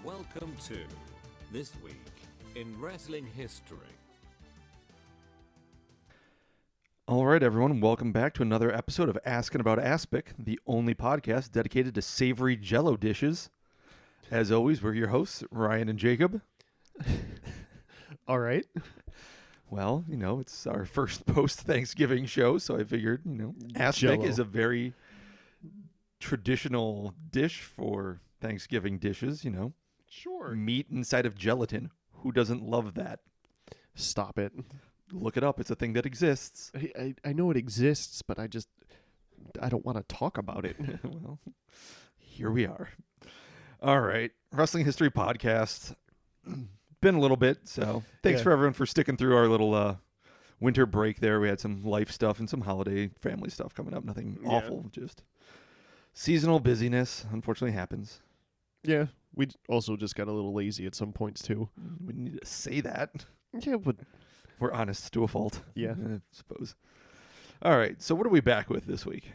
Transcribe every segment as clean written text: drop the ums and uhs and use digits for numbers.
Welcome to This Week in Wrestling History. All right, everyone, welcome back to another episode of Asking About Aspic, the only podcast dedicated to savory Jell-O dishes. As always, we're your hosts, Ryan and Jacob. All right. Well, it's our first post-Thanksgiving show, so I figured, aspic Jell-O. is a very traditional dish for Thanksgiving dishes, Sure. Meat inside of gelatin. Who doesn't love that? Stop it. Look it up. It's a thing that exists. I know it exists, but I don't want to talk about it. Well, here we are. All right. Wrestling History Podcast. Been a little bit, so thanks Yeah. for everyone for sticking through our little winter break there. We had some life stuff and some holiday family stuff coming up. Nothing Yeah. awful, just seasonal busyness, unfortunately happens. Yeah. We also just got a little lazy at some points, too. We need to say that. Yeah, but We're honest to a fault. Yeah. I suppose. All right, so what are we back with this week?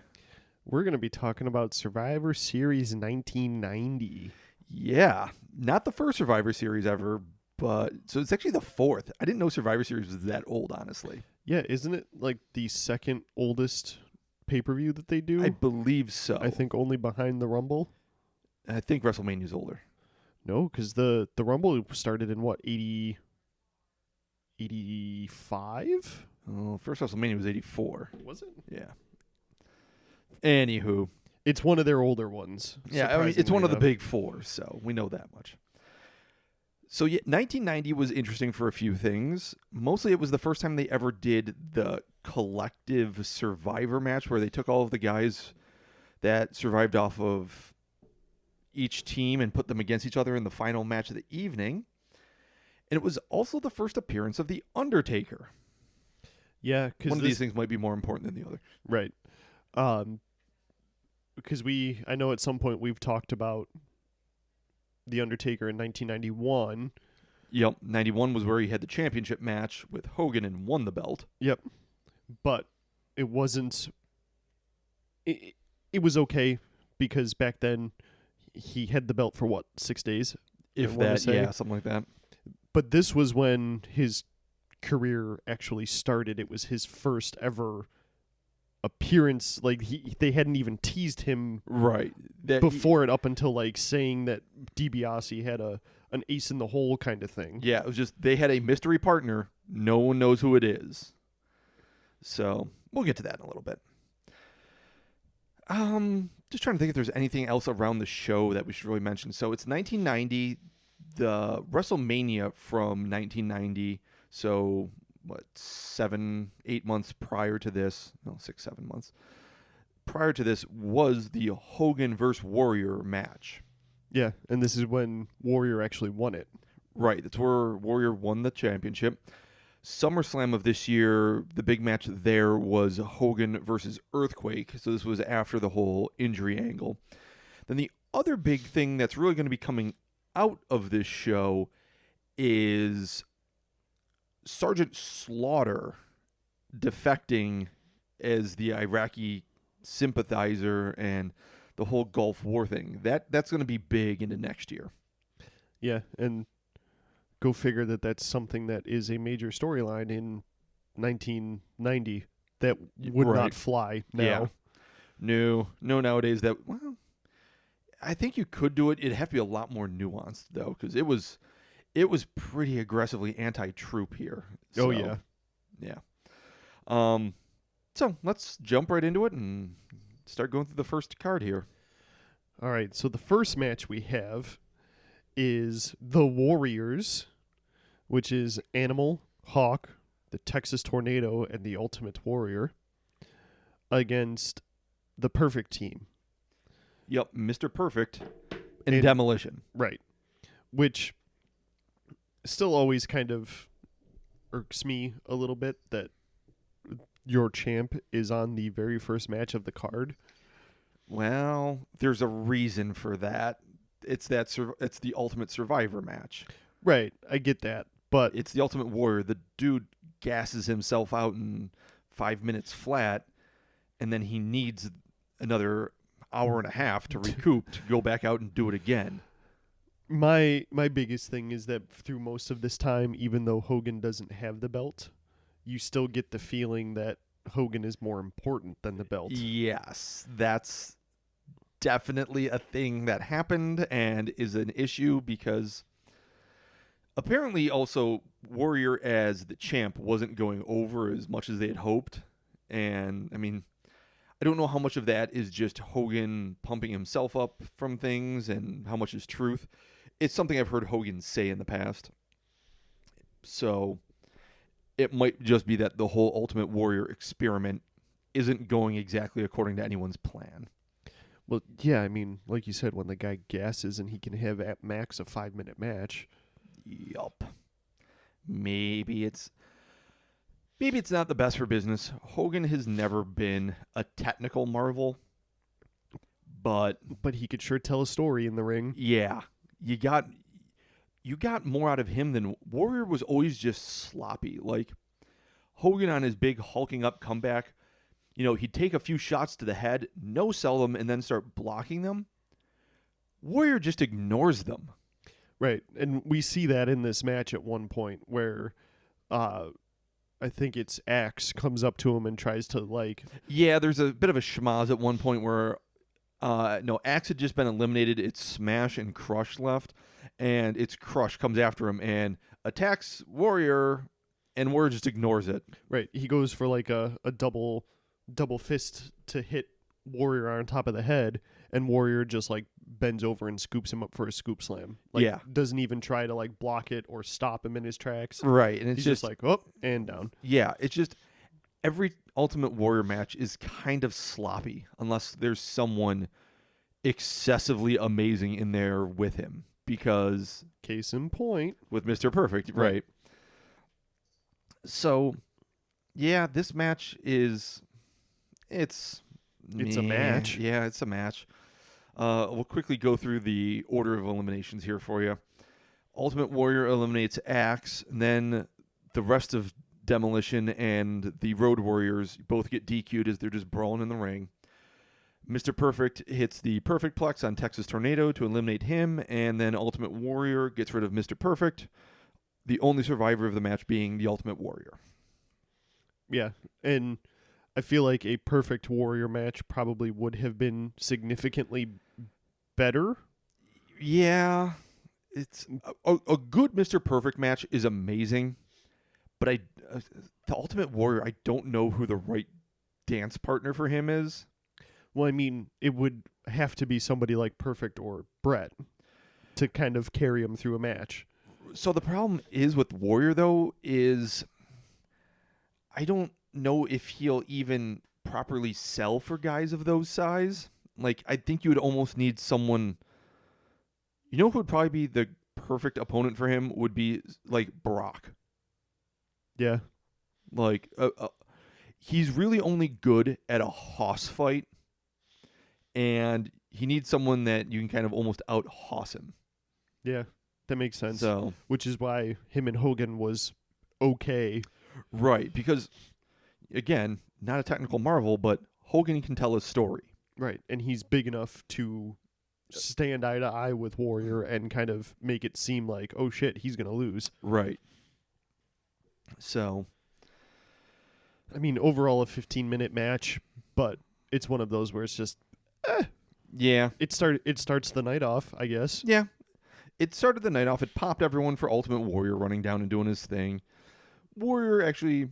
we're going to be talking about Survivor Series 1990. Yeah, not the first Survivor Series ever, but so it's actually the fourth. I didn't know Survivor Series was that old, honestly. Yeah, isn't it like the second oldest pay-per-view that they do? I believe so. I think only behind the Rumble. I think WrestleMania's older. No, because the Rumble started in what, 85? Oh, first WrestleMania was 84. Was it? Yeah. Anywho. It's one of their older ones. Yeah, I mean, it's one of the surprisingly big four, so we know that much. So yeah, 1990 was interesting for a few things. Mostly it was the first time they ever did the collective survivor match where they took all of the guys that survived off of each team and put them against each other in the final match of the evening. And it was also the first appearance of The Undertaker. Yeah, because One of these things might be more important than the other. Right. Because I know at some point we've talked about The Undertaker in 1991. Yep, 91 was where he had the championship match with Hogan and won the belt. Yep. But it wasn't... It was okay because back then he had the belt for, 6 days? If I wanna that, say. yeah, something like that. But this was when his career actually started. It was his first ever appearance. Like, they hadn't even teased him Right. before it up until like saying that DiBiase had an ace in the hole kind of thing. Yeah, it was just they had a mystery partner. No one knows who it is. So we'll get to that in a little bit. Just trying to think if there's anything else around the show that we should really mention. So it's 1990, the WrestleMania from 1990. So what, 7-8 months prior to this? No, 6-7 months. Prior to this was the Hogan versus Warrior match. Yeah, and this is when Warrior actually won it. Right, that's where Warrior won the championship. SummerSlam of this year, the big match there was Hogan versus Earthquake. So this was after the whole injury angle. Then the other big thing that's really going to be coming out of this show is Sergeant Slaughter defecting as the Iraqi sympathizer and the whole Gulf War thing. That's going to be big into next year. Yeah, and go figure that's something that is a major storyline in 1990 that would Right. not fly now. Yeah. No, nowadays that, well, I think you could do it. It'd have to be a lot more nuanced, though, because it was pretty aggressively anti-troop here. Oh, So, yeah. Yeah. So let's jump right into it and start going through the first card here. All right, so the first match we have is the Warriors, which is Animal, Hawk, the Texas Tornado, and the Ultimate Warrior, against the Perfect Team. Yep, Mr. Perfect and And- Demolition. Right. Which still always kind of irks me a little bit that your champ is on the very first match of the card. Well, there's a reason for that. It's the Ultimate Survivor match. Right, I get that. But It's the Ultimate Warrior. The dude gasses himself out in 5 minutes flat, and then he needs another hour and a half to recoup to go back out and do it again. My biggest thing is that through most of this time, even though Hogan doesn't have the belt, you still get the feeling that Hogan is more important than the belt. Yes, that's definitely a thing that happened and is an issue because apparently also Warrior as the champ wasn't going over as much as they had hoped. And I mean, I don't know how much of that is just Hogan pumping himself up from things and how much is truth. It's something I've heard Hogan say in the past. So it might just be that the whole Ultimate Warrior experiment isn't going exactly according to anyone's plan. Well, yeah, I mean, like you said, when the guy gasses and he can have at max a 5-minute match. Yup. Maybe it's not the best for business. Hogan has never been a technical marvel, but he could sure tell a story in the ring. yeah, you got more out of him than Warrior was always just sloppy. Like Hogan on his big hulking up comeback, he'd take a few shots to the head, no sell them, and then start blocking them. Warrior just ignores them. Right, and we see that in this match at one point where I think it's Axe comes up to him and tries to Yeah, there's a bit of a schmaz at one point where no, Axe had just been eliminated. It's Smash and Crush left, and it's Crush comes after him and attacks Warrior, and Warrior just ignores it. Right, he goes for a double fist to hit Warrior on top of the head, and Warrior just bends over and scoops him up for a scoop slam. Yeah. Doesn't even try to block it or stop him in his tracks. Right, and it's He's just up and down. Yeah, it's just every Ultimate Warrior match is kind of sloppy unless there's someone excessively amazing in there with him. Because case in point with Mr. Perfect, right? So, yeah, this match it's a match. Yeah, it's a match. We'll quickly go through the order of eliminations here for you. Ultimate Warrior eliminates Axe, and then the rest of Demolition and the Road Warriors both get DQ'd as they're just brawling in the ring. Mr. Perfect hits the Perfect Plex on Texas Tornado to eliminate him, and then Ultimate Warrior gets rid of Mr. Perfect, the only survivor of the match being the Ultimate Warrior. Yeah, and I feel like a Perfect Warrior match probably would have been significantly better. Yeah, it's a good Mr. Perfect match is amazing, but the Ultimate Warrior, I don't know who the right dance partner for him is. Well, I mean, it would have to be somebody like Perfect or Brett to kind of carry him through a match. So the problem is with Warrior, though, is I don't know if he'll even properly sell for guys of those size. I think you would almost need someone. Who would probably be the perfect opponent for him would be Brock. Yeah. He's really only good at a hoss fight, and he needs someone that you can kind of almost out-hoss him. Yeah, that makes sense. So, which is why him and Hogan was okay. Right, because, again, not a technical marvel, but Hogan can tell a story. Right, and he's big enough to stand eye to eye with Warrior and kind of make it seem like, oh shit, he's going to lose. Right. So, I mean, overall a 15-minute match, but it's one of those where it's just, yeah. It starts the night off, I guess. Yeah. It started the night off. It popped everyone for Ultimate Warrior running down and doing his thing. Warrior actually,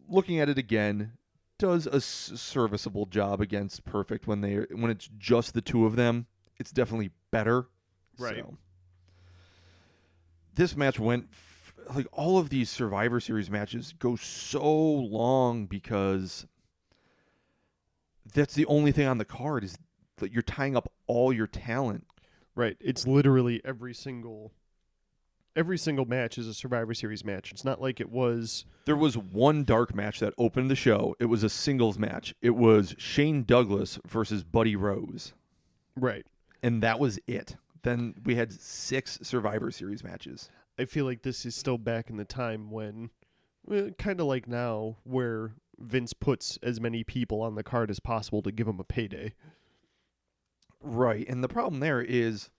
looking at it again, does a serviceable job against Perfect when it's just the two of them. It's definitely better. Right. So, this match went all of these Survivor Series matches go so long because that's the only thing on the card is that you're tying up all your talent. Right. It's literally every single match is a Survivor Series match. It's not like it was. There was one dark match that opened the show. It was a singles match. It was Shane Douglas versus Buddy Rose. Right. And that was it. Then we had 6 Survivor Series matches. I feel like this is still back in the time when, kind of like now, where Vince puts as many people on the card as possible to give them a payday. Right. And the problem there is,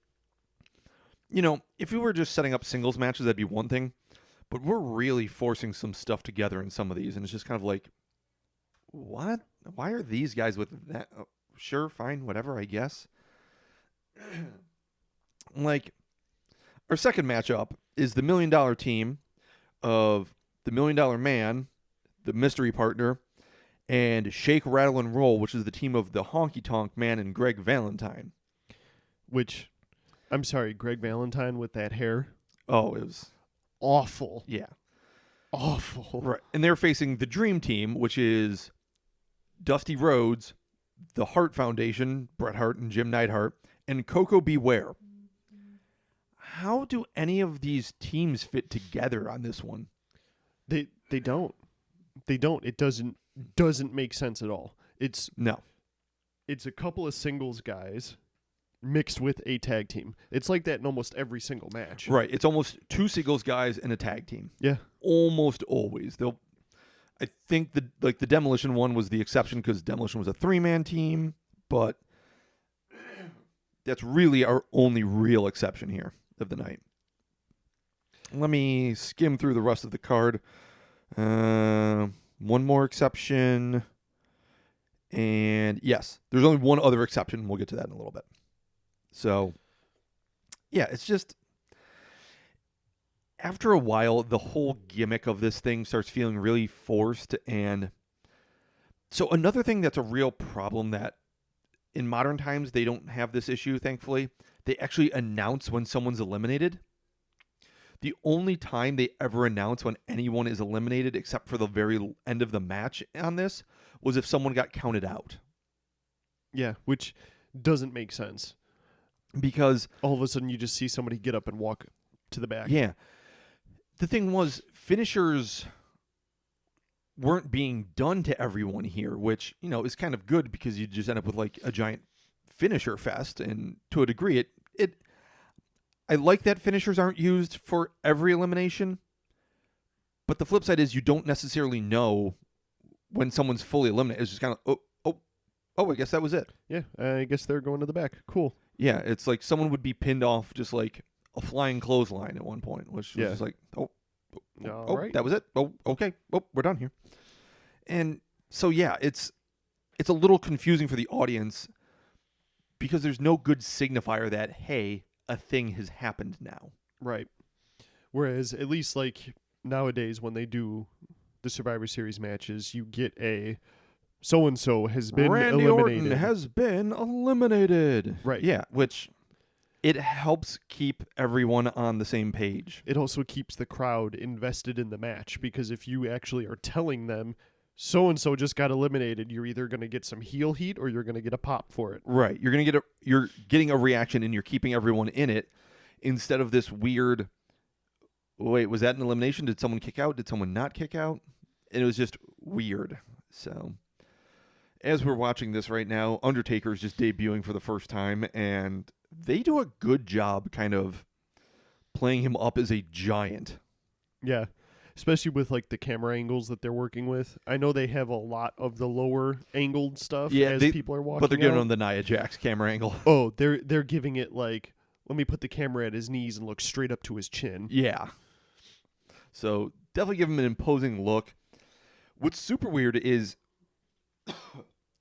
if we were just setting up singles matches, that'd be one thing. But we're really forcing some stuff together in some of these, and it's just kind of like, what? Why are these guys with that? Oh, sure, fine, whatever, I guess. Like, our second matchup is the $1 Million team of the $1 Million Man, the mystery partner, and Shake, Rattle, and Roll, which is the team of the Honky Tonk Man and Greg Valentine. Which, I'm sorry, Greg Valentine with that hair. Oh, it was awful. Yeah. Awful. Right. And they're facing the Dream Team, which is Dusty Rhodes, the Hart Foundation, Bret Hart and Jim Neidhart, and Coco Beware. How do any of these teams fit together on this one? They don't. They don't. It doesn't make sense at all. It's a couple of singles guys mixed with a tag team. It's like that in almost every single match. Right. It's almost two singles guys and a tag team. Yeah. Almost always. I think the Demolition one was the exception because Demolition was a 3-man team, but that's really our only real exception here of the night. Let me skim through the rest of the card. One more exception. And yes, there's only one other exception. We'll get to that in a little bit. So, yeah, it's just, after a while, the whole gimmick of this thing starts feeling really forced. And so another thing that's a real problem that in modern times, they don't have this issue, thankfully. They actually announce when someone's eliminated. The only time they ever announce when anyone is eliminated, except for the very end of the match on this, was if someone got counted out. Yeah, which doesn't make sense. Because all of a sudden you just see somebody get up and walk to the back. Yeah. The thing was, finishers weren't being done to everyone here, which, is kind of good because you just end up with like a giant finisher fest. And to a degree, I like that finishers aren't used for every elimination. But the flip side is you don't necessarily know when someone's fully eliminated. It's just kind of, I guess that was it. Yeah, I guess they're going to the back. Cool. Yeah, it's like someone would be pinned off just like a flying clothesline at one point, which was just like, right. That was it. Oh, okay. Oh, we're done here. And so, yeah, it's a little confusing for the audience because there's no good signifier that, hey, a thing has happened now. Right. Whereas at least like nowadays when they do the Survivor Series matches, you get a so-and-so has been Randy eliminated. Orton has been eliminated. Right. Yeah, which it helps keep everyone on the same page. It also keeps the crowd invested in the match because if you actually are telling them so-and-so just got eliminated, you're either going to get some heel heat or you're going to get a pop for it. Right. You're getting a reaction and you're keeping everyone in it instead of this weird, wait, was that an elimination? Did someone kick out? Did someone not kick out? And it was just weird. So as we're watching this right now, Undertaker's just debuting for the first time, and they do a good job kind of playing him up as a giant. Yeah, especially with like the camera angles that they're working with. I know they have a lot of the lower angled stuff people are walking but they're giving out. him the Nia Jax camera angle. Oh, they're giving it like, let me put the camera at his knees and look straight up to his chin. Yeah. So definitely give him an imposing look. What's super weird is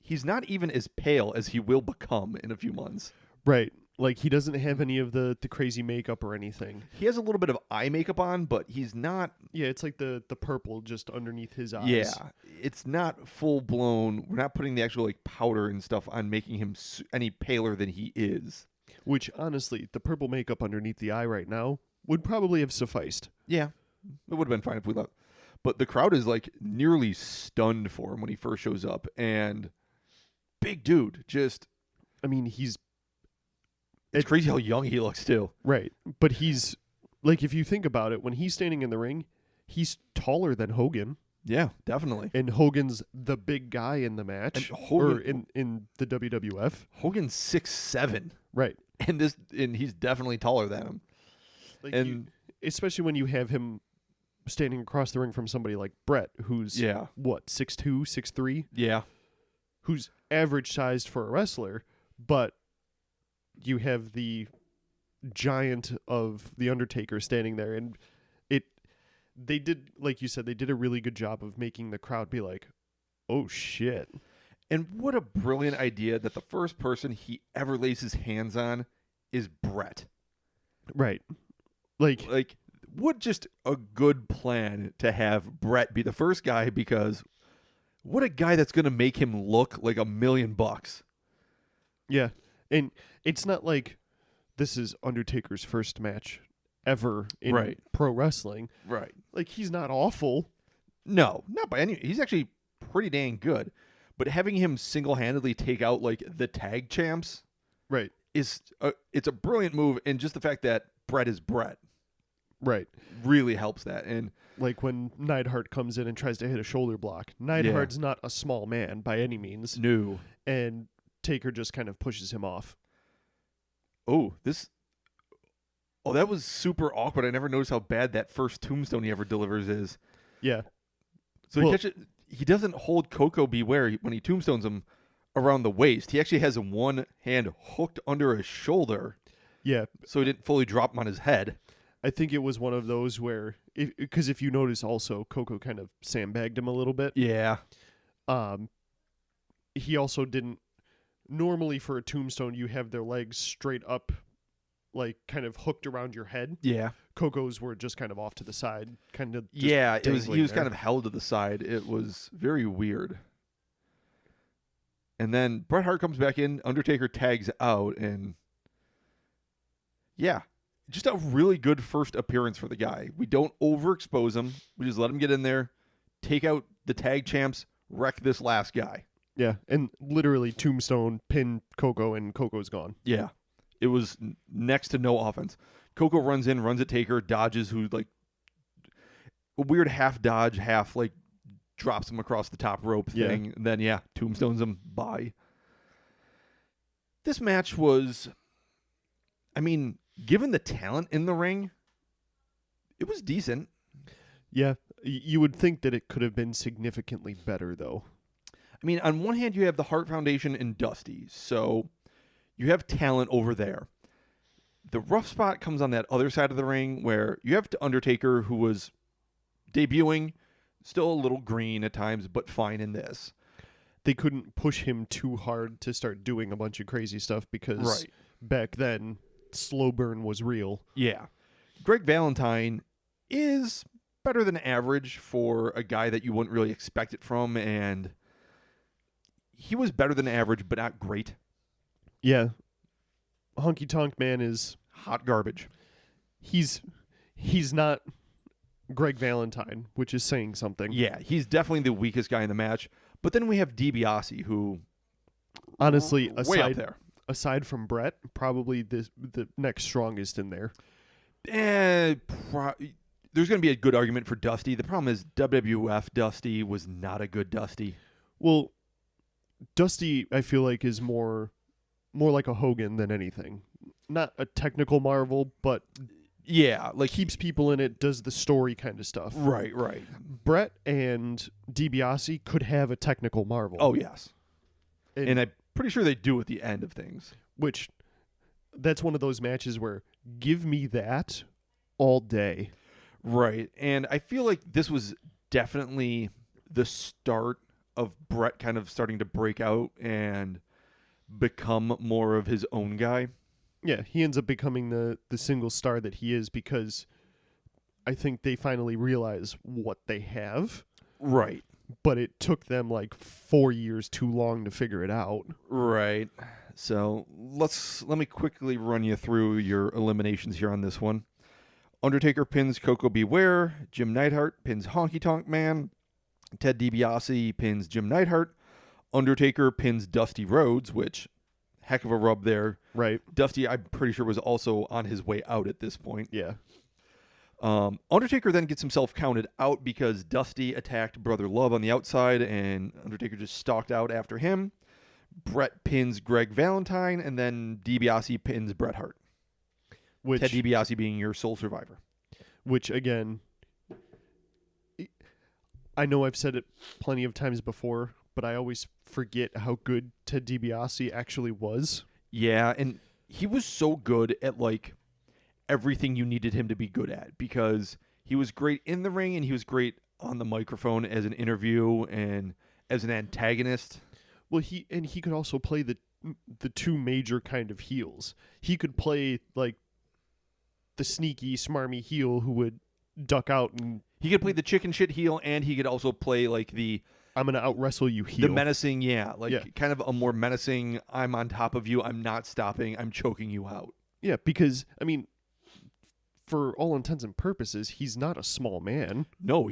he's not even as pale as he will become in a few months. Right. Like, he doesn't have any of the crazy makeup or anything. He has a little bit of eye makeup on, but he's not... Yeah, it's like the purple just underneath his eyes. Yeah, it's not full-blown. We're not putting the actual like powder and stuff on making him any paler than he is. Which, honestly, the purple makeup underneath the eye right now would probably have sufficed. Yeah, it would have been fine if we left. But the crowd is like nearly stunned for him when he first shows up. And big dude, just... I mean, he's... It's crazy how young he looks, too. Right. But he's, like, if you think about it, when he's standing in the ring, he's taller than Hogan. Yeah, definitely. And Hogan's the big guy in the match. And Hogan, or in the WWF. Hogan's 6'7". Right. And he's definitely taller than him. Like and especially when you have him standing across the ring from somebody like Bret, who's, what, 6'2", 6'3"? Yeah. Who's average sized for a wrestler, but... You have the giant of the Undertaker standing there, and they did, like you said, they did a really good job of making the crowd be like, "Oh shit!" And what a brilliant idea that the first person he ever lays his hands on is Brett. Right? Like What just a good plan to have Brett be the first guy, because what a guy that's going to make him look like $1,000,000. yeah, and it's not like this is Undertaker's first match ever in Right. pro wrestling. Right. Like, he's not awful. No, not by any. He's actually pretty dang good. But having him single-handedly take out like the tag champs Right. it's a brilliant move, and just the fact that Brett is Brett Right. really helps that. And Like when Neidhart comes in and tries to hit a shoulder block. Neidhart's not a small man by any means. no, And Taker just kind of pushes him off. that was super awkward. I never noticed how bad that first tombstone he ever delivers is. Yeah. So he doesn't hold Coco Beware when he tombstones him around the waist. He actually has one hand hooked under his shoulder, Yeah. so he didn't fully drop him on his head. I think it was one of those where, because if you notice also, Coco kind of sandbagged him a little bit. Yeah. He also didn't, normally for a tombstone, you have their legs straight up, like kind of hooked around your head. Yeah. Coco's were just kind of off to the side, kind of. Just He dangling was there. kind of held to the side. It was very weird. And then Bret Hart comes back in, Undertaker tags out, and yeah, just a really good first appearance for the guy. We don't overexpose him. We just let him get in there, take out the tag champs, wreck this last guy. Yeah, and literally tombstone, pin Coco, and Coco's gone. Yeah. It was next to no offense. Coco runs in, runs at Taker, dodges, who like a weird half dodge, half like drops him across the top rope thing. And then, tombstones him. Bye. This match was, I mean, given the talent in the ring, it was decent. Yeah, you would think that it could have been significantly better, though. I mean, on one hand, you have the Hart Foundation and Dusty, so you have talent over there. The rough spot comes on that other side of the ring where you have the Undertaker, who was debuting, still a little green at times, but fine in this. They couldn't push him too hard to start doing a bunch of crazy stuff because back then, slow burn was real. Yeah. Greg Valentine is better than average for a guy that you wouldn't really expect it from, and he was better than average, but not great. Yeah. Honky Tonk Man is Hot garbage. he's not Greg Valentine, which is saying something. Yeah, he's definitely the weakest guy in the match. But then we have DiBiase, who Honestly, way up there. aside from Brett, probably the next strongest in there. There's going to be a good argument for Dusty. The problem is WWF Dusty was not a good Dusty. Well, Dusty, I feel like, is more like a Hogan than anything. Not a technical marvel, but Yeah, like keeps people in it, does the story kind of stuff. right. Brett and DiBiase could have a technical marvel. Oh, yes. And And I'm pretty sure they do at the end of things. which, that's one of those matches where give me that all day. Right. And I feel like this was definitely the start of Brett kind of starting to break out and become more of his own guy. Yeah, he ends up becoming the single star that he is because I think they finally realize what they have, Right. but it took them like 4 years too long to figure it out. Right. So let me quickly run you through your eliminations here on this one. Undertaker pins Coco Beware. Jim Neidhart pins Honky Tonk Man. Ted DiBiase pins Jim Neidhart. Undertaker pins Dusty Rhodes, which, heck of a rub there. Right. Dusty, I'm pretty sure, was also on his way out at this point. Yeah. Undertaker then gets himself counted out because Dusty attacked Brother Love on the outside, and Undertaker just stalked out after him. Brett pins Greg Valentine, and then DiBiase pins Bret Hart. Ted DiBiase being your sole survivor. Which, again, I know I've said it plenty of times before, but I always forget how good Ted DiBiase actually was. Yeah, and he was so good at, like, everything you needed him to be good at, because he was great in the ring and he was great on the microphone as an interview and as an antagonist. Well, he could also play the two major kind of heels. He could play like the sneaky, smarmy heel who would duck out, and he could play the chicken shit heel, and he could also play like the I'm gonna out wrestle you heel. The menacing, kind of a more menacing, I'm on top of you, I'm not stopping, I'm choking you out. Yeah, because I mean, for all intents and purposes, he's not a small man. No,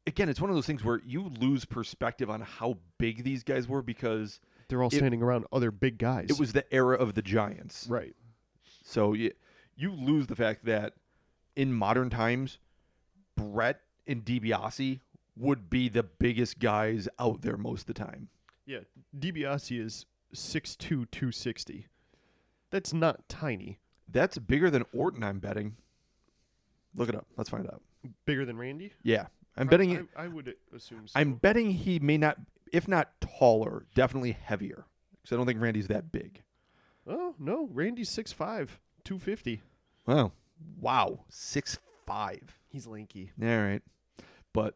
again, it's one of those things where you lose perspective on how big these guys were, because they're all standing around other big guys. It was the era of the giants. Right. So you lose the fact that in modern times, Brett and DiBiase would be the biggest guys out there most of the time. Yeah, DiBiase is 6'2", 260. That's not tiny. That's bigger than Orton, I'm betting. Look it up. Let's find out. Bigger than Randy? Yeah. I'm betting. I would assume so. I'm betting he may not, if not taller, definitely heavier. Because I don't think Randy's that big. Oh, no. Randy's 6'5", 250. Wow. 6'5". He's lanky. All right. But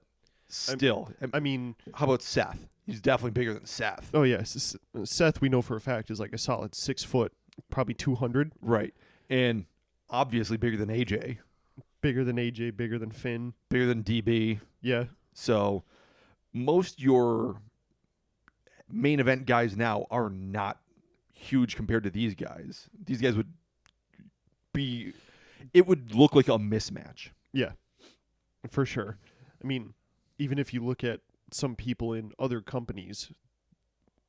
still. I mean, how about Seth? He's definitely bigger than Seth. Oh, yes. Seth, we know for a fact, is like a solid 6 foot, probably 200. Right. And obviously bigger than AJ. Bigger than AJ, bigger than Finn. Bigger than DB. Yeah. So most your main event guys now are not huge compared to these guys. These guys would be, it would look like a mismatch. Yeah, for sure. I mean, even if you look at some people in other companies,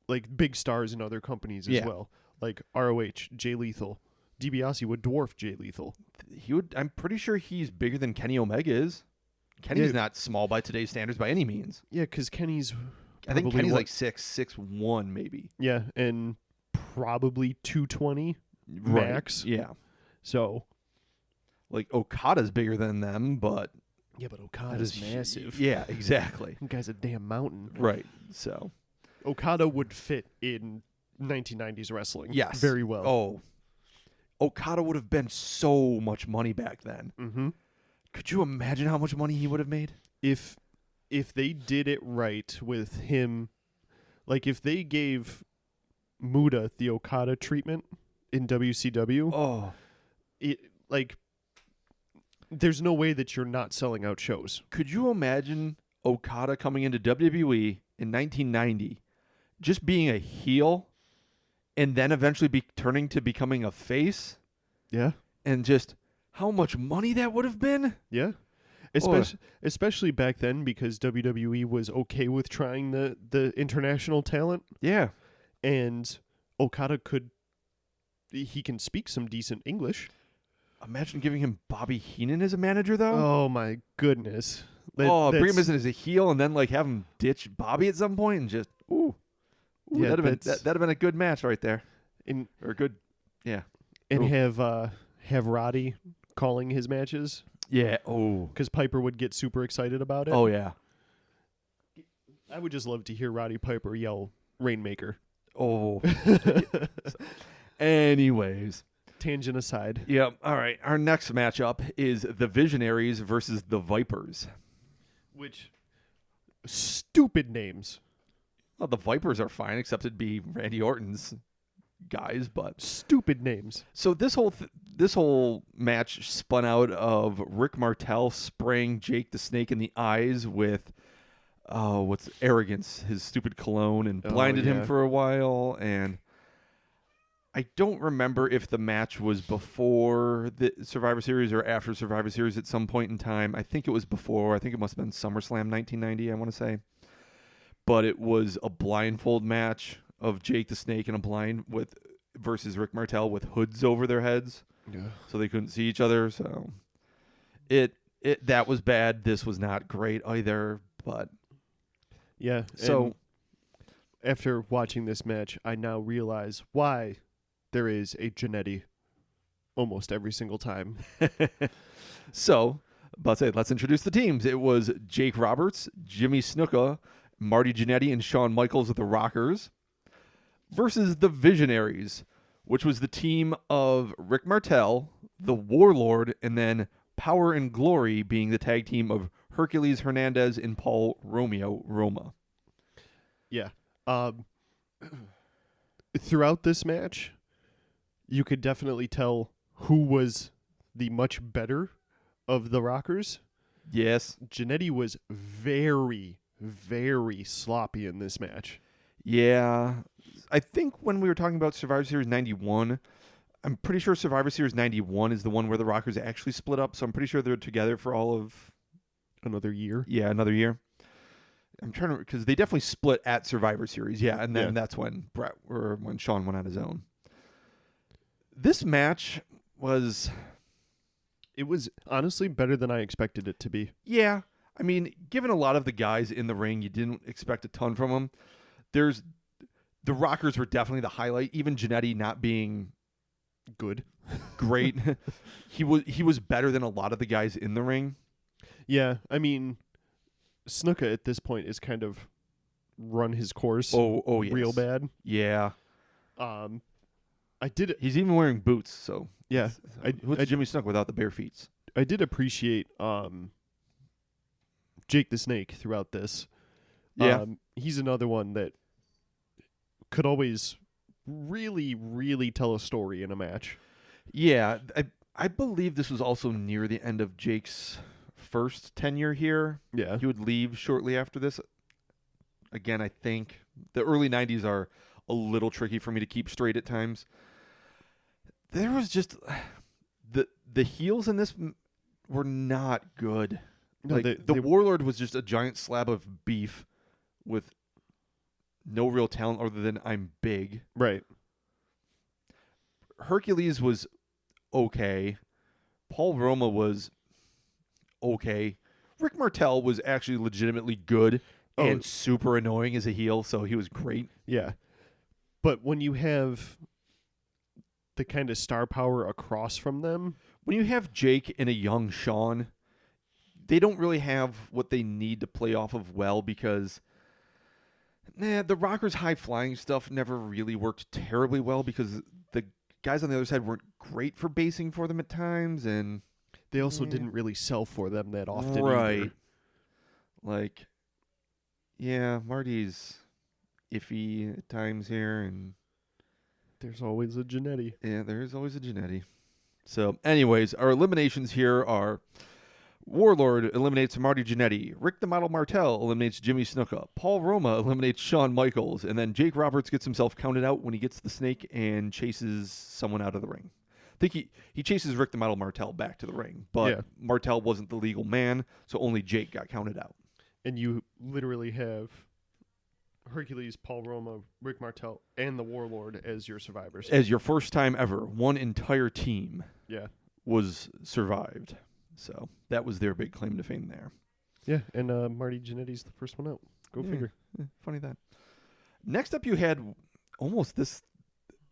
like big stars in other companies as well, like ROH, Jay Lethal, DiBiase would dwarf Jay Lethal. He would. I'm pretty sure he's bigger than Kenny Omega is. Kenny's not small by today's standards by any means. Yeah, because Kenny's. I think Kenny's like 6'1" maybe. Yeah, and probably 220 max. Yeah. So, like Okada's bigger than them, but yeah, but Okada's massive. Yeah, exactly. That guy's a damn mountain. Right. So, Okada would fit in 1990s wrestling. Yes. Very well. Oh. Okada would have been so much money back then. Mm-hmm. Could you imagine how much money he would have made? If they did it right with him, like if they gave Muda the Okada treatment in WCW, there's no way that you're not selling out shows. Could you imagine Okada coming into WWE in 1990, just being a heel, and then eventually turning to becoming a face? Yeah. And just how much money that would have been? Yeah. Especially back then, because WWE was okay with trying the international talent. Yeah. And Okada he can speak some decent English. Imagine giving him Bobby Heenan as a manager, though. Oh, my goodness. Bring him as a heel and then like have him ditch Bobby at some point and just, yeah, that'd have been a good match right there. And have Roddy calling his matches. Yeah. Oh. Because Piper would get super excited about it. Oh, yeah. I would just love to hear Roddy Piper yell Rainmaker. Oh. Anyways. Tangent aside. Yep. All right. Our next matchup is the Visionaries versus the Vipers. Which, stupid names. Well, the Vipers are fine, except it'd be Randy Orton's guys, but stupid names. So this whole match spun out of Rick Martel spraying Jake the Snake in the eyes with what's arrogance, his stupid cologne, and blinded him for a while. And I don't remember if the match was before the Survivor Series or after Survivor Series at some point in time. I think it was before. I think it must have been SummerSlam 1990, I want to say. But it was a blindfold match of Jake the Snake and versus Rick Martel with hoods over their heads. Yeah. So they couldn't see each other. So that was bad. This was not great either, but yeah. So after watching this match, I now realize why there is a Jannetty almost every single time. So, let's introduce the teams. It was Jake Roberts, Jimmy Snuka, Marty Jannetty, and Shawn Michaels of the Rockers versus the Visionaries which was the team of Rick Martel, the Warlord, and then Power and Glory being the tag team of Hercules Hernandez and Paul Romeo Roma. Yeah. Throughout this match, you could definitely tell who was the much better of the Rockers. Yes. Jannetty was very, very sloppy in this match. Yeah. I think when we were talking about Survivor Series 91, I'm pretty sure Survivor Series 91 is the one where the Rockers actually split up, so I'm pretty sure they're together for all of... Another year? Yeah, another year. I'm trying to... Because they definitely split at Survivor Series, yeah, and then that's when when Sean went on his own. This match was... It was honestly better than I expected it to be. Yeah. I mean, given a lot of the guys in the ring, you didn't expect a ton from them. The Rockers were definitely the highlight. Even Jannetty not being good, great, he was better than a lot of the guys in the ring. Yeah, I mean, Snuka at this point is kind of run his course. Oh, yes. Real bad. Yeah. I did. He's even wearing boots. So yeah, what's Jimmy Snuka without the bare feet? I did appreciate Jake the Snake throughout this. Yeah. He's another one that could always really, really tell a story in a match. Yeah, I believe this was also near the end of Jake's first tenure here. Yeah. He would leave shortly after this. Again, I think the early 90s are a little tricky for me to keep straight at times. There was just... The heels in this were not good. No, like the Warlord was just a giant slab of beef with no real talent other than I'm big. Right. Hercules was okay. Paul Roma was okay. Rick Martel was actually legitimately good and super annoying as a heel, so he was great. Yeah. But when you have the kind of star power across from them... When you have Jake and a young Sean, they don't really have what they need to play off of well because the Rockers' high-flying stuff never really worked terribly well because the guys on the other side weren't great for basing for them at times, and they also didn't really sell for them that often right. either. Like, yeah, Marty's iffy at times here, and there's always a Jannetty. Yeah, there's always a Jannetty. So, anyways, our eliminations here are Warlord eliminates Marty Jannetty. Rick the Model Martel eliminates Jimmy Snuka. Paul Roma eliminates Shawn Michaels. And then Jake Roberts gets himself counted out when he gets the snake and chases someone out of the ring. I think he chases Rick the Model Martel back to the ring. But Martel wasn't the legal man, so only Jake got counted out. And you literally have Hercules, Paul Roma, Rick Martel, and the Warlord as your survivors. As your first time ever, one entire team was survived. So that was their big claim to fame there. Yeah, and Marty Jannetty's the first one out. Go figure. Funny that. Next up, you had almost this.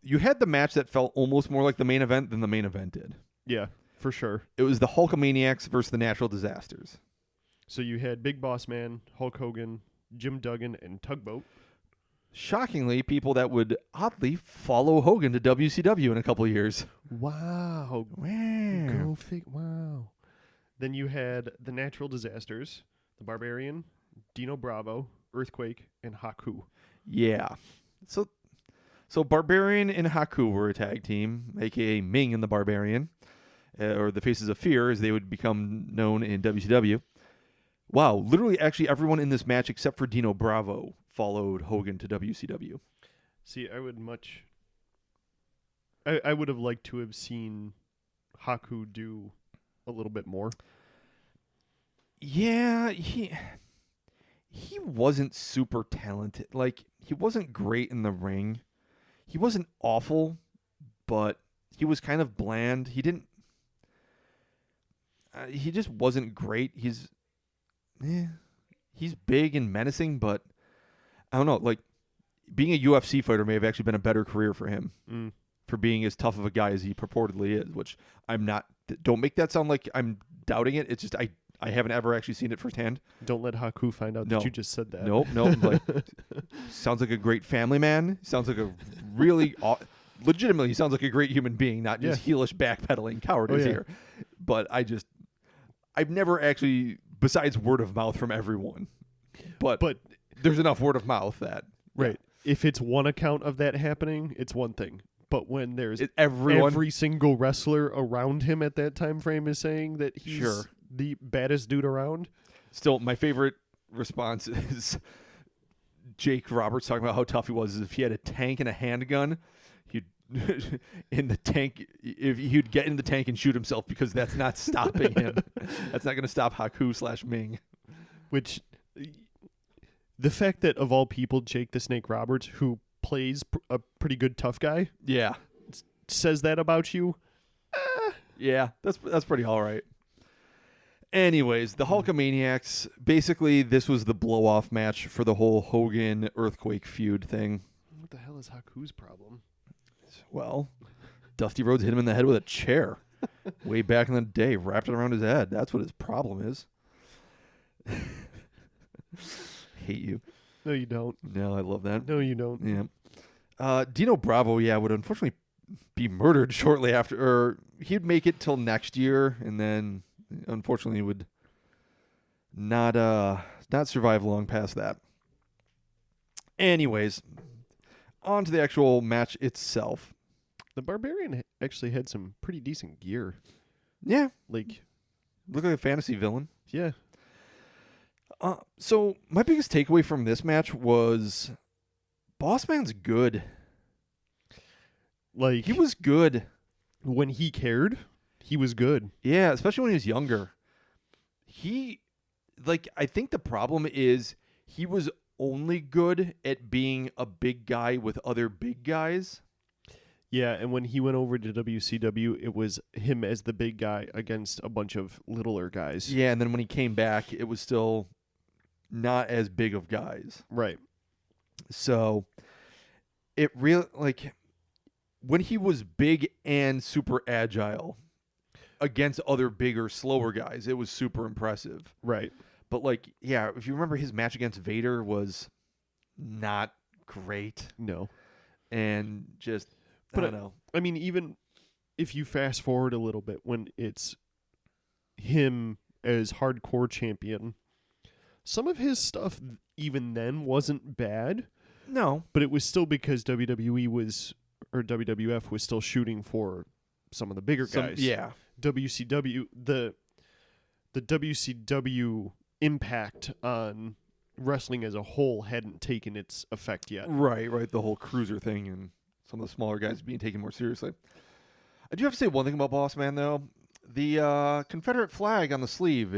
You had the match that felt almost more like the main event than the main event did. Yeah, for sure. It was the Hulkamaniacs versus the Natural Disasters. So you had Big Boss Man, Hulk Hogan, Jim Duggan, and Tugboat. Shockingly, people that would oddly follow Hogan to WCW in a couple of years. Wow. Wow. Wow. Then you had the Natural Disasters, the Barbarian, Dino Bravo, Earthquake, and Haku. Yeah. So Barbarian and Haku were a tag team, a.k.a. Ming and the Barbarian, or the Faces of Fear, as they would become known in WCW. Wow, literally actually everyone in this match except for Dino Bravo followed Hogan to WCW. See, I would have liked to have seen Haku do a little bit more. Yeah, he wasn't super talented. Like, he wasn't great in the ring. He wasn't awful, but he was kind of bland. He just wasn't great. He's big and menacing, but I don't know. Like, being a UFC fighter may have actually been a better career for him for being as tough of a guy as he purportedly is, which I'm not. Don't make that sound like I'm doubting it. It's just I haven't ever actually seen it firsthand. Don't let Haku find out that you just said that. Nope. Like, sounds like a great family man. Sounds like a really legitimately, he sounds like a great human being, not just heelish backpedaling cowardice here. But I've never actually, besides word of mouth from everyone, but there's enough word of mouth that right. If it's one account of that happening, it's one thing. But when there's everyone, every single wrestler around him at that time frame is saying that he's the baddest dude around. Still, my favorite response is Jake Roberts talking about how tough he was. If he had a tank and a handgun, he'd in the tank. If he'd get in the tank and shoot himself because that's not stopping him. That's not going to stop Haku/Ming. Which, the fact that of all people, Jake the Snake Roberts, who plays a pretty good tough guy, says that about you. Yeah, that's pretty all right. Anyways, the Hulkamaniacs, basically this was the blow-off match for the whole Hogan-Earthquake feud thing. What the hell is Haku's problem? Well, Dusty Rhodes hit him in the head with a chair way back in the day, wrapped it around his head. That's what his problem is. Hate you. No, you don't. No, I love that. No, you don't. Yeah. Dino Bravo, would unfortunately be murdered shortly after, or he'd make it till next year, and then unfortunately would not survive long past that. Anyways, on to the actual match itself. The Barbarian actually had some pretty decent gear. Yeah. Like, look like a fantasy villain. Yeah. So my biggest takeaway from this match was Boss Man's good. Like, he was good. When he cared, he was good. Yeah, especially when he was younger. I think the problem is he was only good at being a big guy with other big guys. Yeah, and when he went over to WCW, it was him as the big guy against a bunch of littler guys. Yeah, and then when he came back, it was still not as big of guys. Right. So it really, when he was big and super agile against other bigger, slower guys, it was super impressive. Right. But if you remember, his match against Vader was not great. No. And just, I don't know. I mean, even if you fast forward a little bit, when it's him as hardcore champion, some of his stuff even then wasn't bad. No. But it was still because WWF was still shooting for some of the bigger guys. Yeah. WCW, the WCW impact on wrestling as a whole hadn't taken its effect yet. Right. The whole cruiser thing and some of the smaller guys being taken more seriously. I do have to say one thing about Boss Man, though. The Confederate flag on the sleeve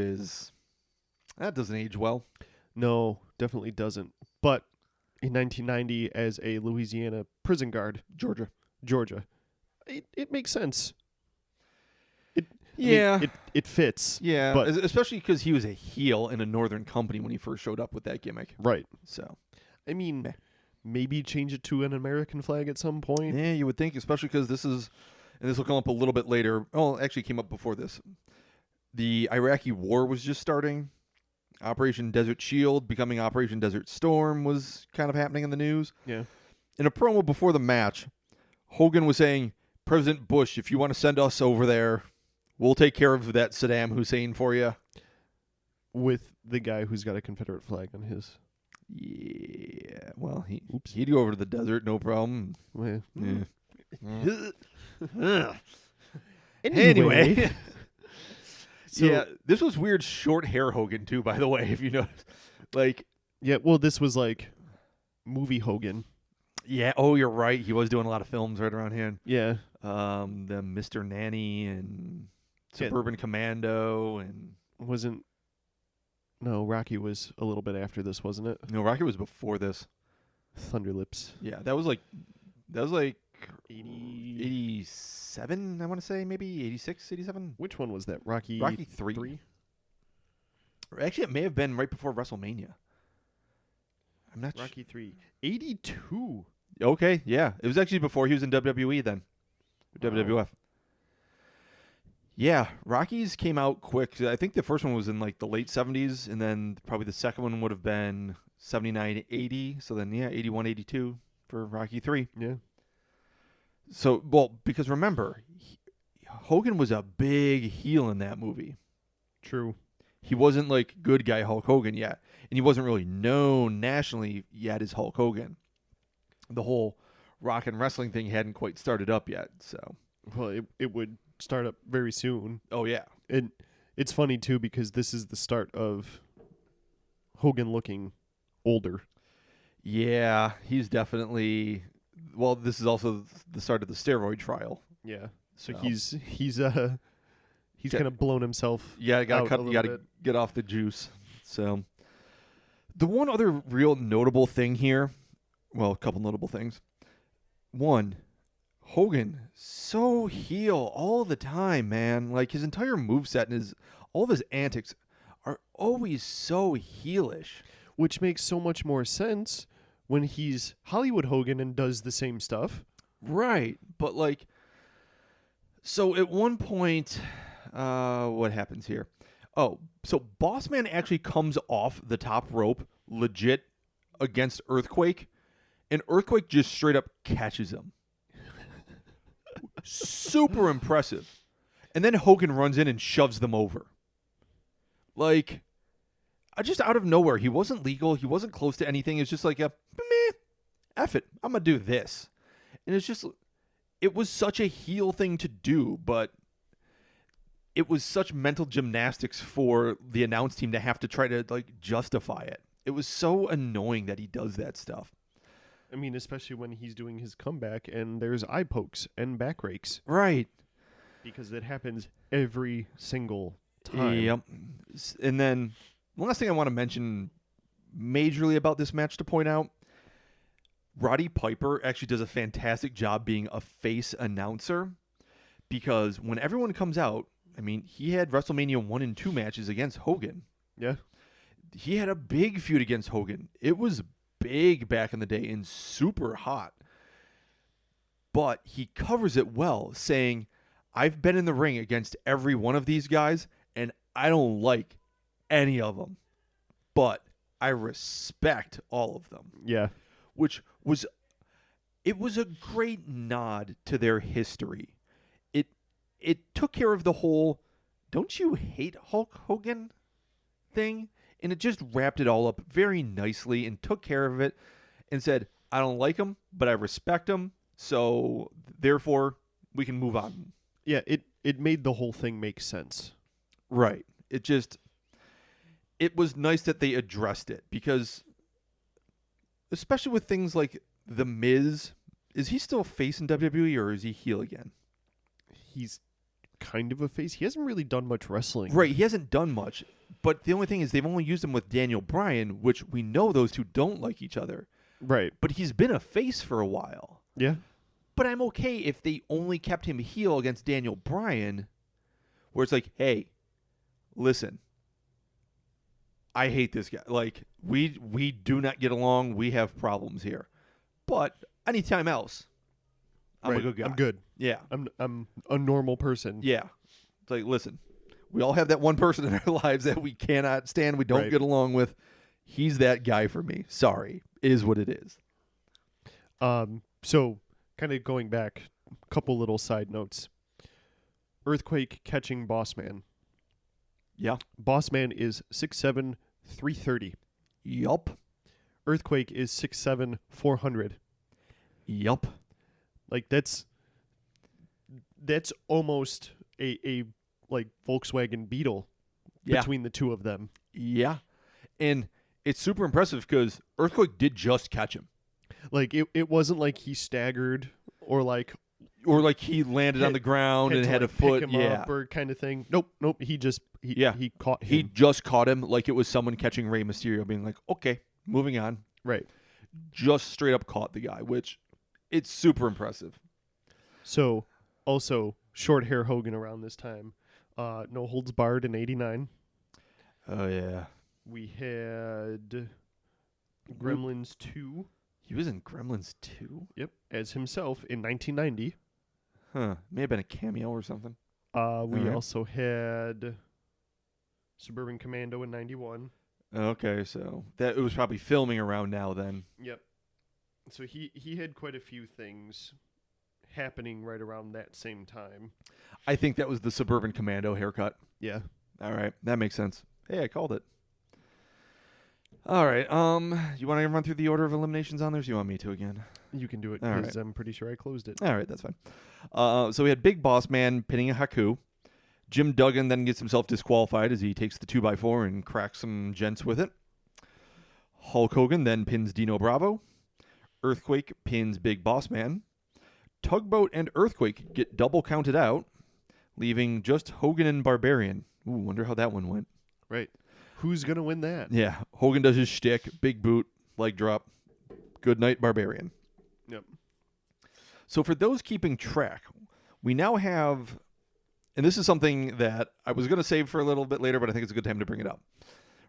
that doesn't age well. No, definitely doesn't. But in 1990, as a Louisiana prison guard, Georgia, it makes sense. It fits. Yeah, but especially because he was a heel in a Northern company when he first showed up with that gimmick. Right. So, I mean, maybe change it to an American flag at some point. Yeah, you would think, especially because this will come up a little bit later. Oh, it actually came up before this. The Iraqi war was just starting. Operation Desert Shield becoming Operation Desert Storm was kind of happening in the news. Yeah. In a promo before the match, Hogan was saying, President Bush, if you want to send us over there, we'll take care of that Saddam Hussein for you. With the guy who's got a Confederate flag on his. Yeah. Well, he'd go over to the desert, no problem. Well, yeah. Anyway. So, yeah, this was weird short hair Hogan, too, by the way, if you notice. Yeah, well, this was movie Hogan. Yeah, oh, you're right. He was doing a lot of films right around here. Yeah. The Mr. Nanny and Suburban Commando and... No, Rocky was a little bit after this, wasn't it? No, Rocky was before this. Thunderlips. Yeah, that was 87, I want to say, maybe 86, 87. Which one was that? Rocky 3. Actually, it may have been right before WrestleMania. I'm not Rocky 3. 82. Okay, yeah. It was actually before he was in WWE then. WWF. Yeah, Rockies came out quick. I think the first one was in the late 70s, and then probably the second one would have been 79, 80. So then, 81, 82 for Rocky 3. Yeah. So, well, because remember, Hogan was a big heel in that movie. True. He wasn't like good guy Hulk Hogan yet, and he wasn't really known nationally yet as Hulk Hogan. The whole rock and wrestling thing hadn't quite started up yet, so. Well, it would start up very soon. Oh, yeah. And it's funny, too, because this is the start of Hogan looking older. Yeah, he's definitely. Well, this is also the start of the steroid trial. Yeah. So So. he's kind of blown himself. Yeah, you gotta get off the juice. So, the one other real notable thing here, well, a couple notable things. One, Hogan so heel all the time, man. Like his entire moveset and all of his antics are always so heelish. Which makes so much more sense when he's Hollywood Hogan and does the same stuff. Right, but like, so at one point, what happens here? Oh, so Bossman actually comes off the top rope legit against Earthquake, and Earthquake just straight up catches him. Super impressive. And then Hogan runs in and shoves them over. Like, just out of nowhere. He wasn't legal. He wasn't close to anything. It's just like a, meh, F it. I'm going to do this. And it was such a heel thing to do, but it was such mental gymnastics for the announce team to have to try to like justify it. It was so annoying that he does that stuff. I mean, especially when he's doing his comeback and there's eye pokes and back rakes. Right. Because it happens every single time. Yep. And then the last thing I want to mention majorly about this match to point out, Roddy Piper actually does a fantastic job being a face announcer, because when everyone comes out, I mean, he had WrestleMania 1 and 2 matches against Hogan. Yeah. He had a big feud against Hogan. It was big back in the day and super hot. But he covers it well, saying, I've been in the ring against every one of these guys, and I don't like any of them. But I respect all of them. Yeah. Which was a great nod to their history. It took care of the whole "don't you hate Hulk Hogan" thing, and it just wrapped it all up very nicely and took care of it and said, I don't like him, but I respect him, so therefore we can move on. Yeah, it made the whole thing make sense. Right. It was nice that they addressed it, because especially with things like The Miz, is he still face in WWE or is he heel again? He's kind of a face. He hasn't really done much wrestling. Right, he hasn't done much. But the only thing is they've only used him with Daniel Bryan, which we know those two don't like each other. Right. But he's been a face for a while. Yeah. But I'm okay if they only kept him heel against Daniel Bryan, where it's like, hey, listen, I hate this guy. Like, we do not get along. We have problems here. But anytime else, I'm a good guy. I'm good. Yeah. I'm a normal person. Yeah. It's like, listen, we all have that one person in our lives that we cannot stand, we don't get along with. He's that guy for me. Sorry. It is what it is. So kind of going back, a couple little side notes. Earthquake catching Bossman. Yeah. Bossman is 6'7", 330. Yup. Earthquake is 6'7", 400. Yup. Like that's almost a like Volkswagen Beetle between the two of them. Yeah. And it's super impressive because Earthquake did just catch him. Like it wasn't like he staggered or like he landed on the ground and had like a foot. pick him up or kind of thing. Nope. He caught him. He just caught him like it was someone catching Rey Mysterio, being like, okay, moving on. Right. Just straight up caught the guy, which it's super impressive. So also short hair Hogan around this time. No Holds Barred in 89. Oh yeah. We had Gremlins 2. He was in Gremlins 2? Yep, as himself in 1990. Huh. May have been a cameo or something. We also had Suburban Commando in 91. Okay, so it was probably filming around now then. Yep. So he had quite a few things happening right around that same time. I think that was the Suburban Commando haircut. Yeah. All right, that makes sense. Hey, I called it. All right. You want to run through the order of eliminations on there? Or do you want me to again? You can do it All because right. I'm pretty sure I closed it. All right, that's fine. So we had Big Boss Man pinning a Haku. Jim Duggan then gets himself disqualified as he takes the 2x4 and cracks some gents with it. Hulk Hogan then pins Dino Bravo. Earthquake pins Big Boss Man. Tugboat and Earthquake get double counted out, leaving just Hogan and Barbarian. Ooh, wonder how that one went. Right. Who's going to win that? Yeah, Hogan does his shtick, big boot, leg drop. Good night, Barbarian. Yep. So for those keeping track, we now have, and this is something that I was going to save for a little bit later, but I think it's a good time to bring it up.